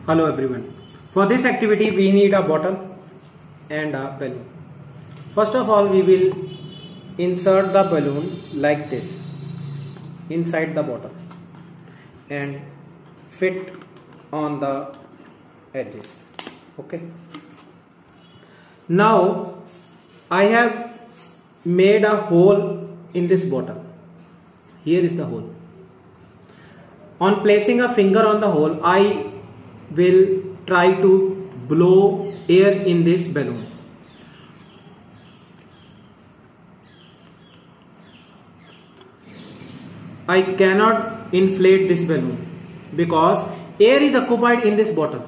Hello everyone. For this activity we need a bottle and a balloon. First of all we will insert the balloon like this inside the bottle and fit on the edges. Okay. Now I have made a hole in this bottle. Here is the hole. On placing a finger on the hole, I will try to blow air in this balloon. I cannot inflate this balloon because air is occupied in this bottle.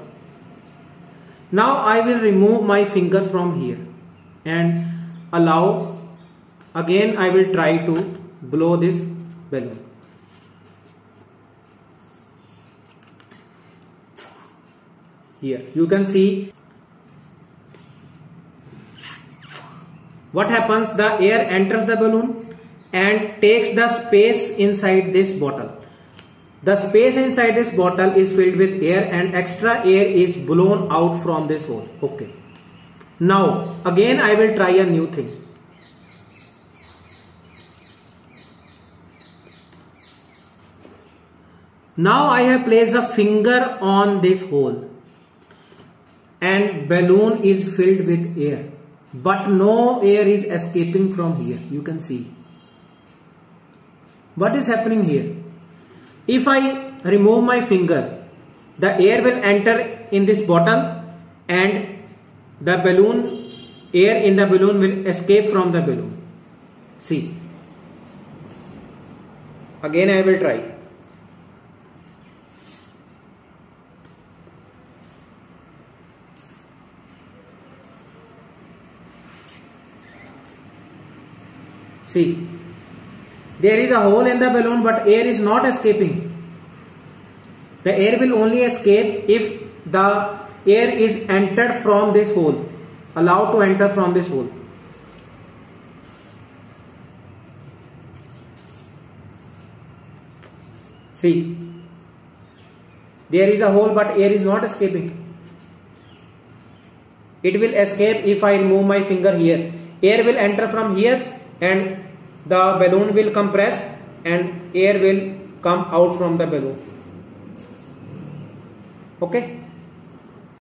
Now I will remove my finger from here and allow, again I will try to blow this balloon. Here you can see what happens. The air enters the balloon and takes the space inside this bottle. The space inside this bottle is filled with air and extra air is blown out from this hole. Okay. Now again I will try a new thing. Now I have placed a finger on this hole and balloon is filled with air, but no air is escaping from here. You can see what is happening here. If I remove my finger, the air will enter in this bottle and the balloon, air in the balloon will escape from the balloon. See, again I will try. See, there is a hole in the balloon but air is not escaping. The air will only escape if the air is entered from this hole, allowed to enter from this hole. See, there is a hole but air is not escaping. It will escape if I remove my finger here. Air will enter from here and the balloon will compress and air will come out from the balloon. Okay.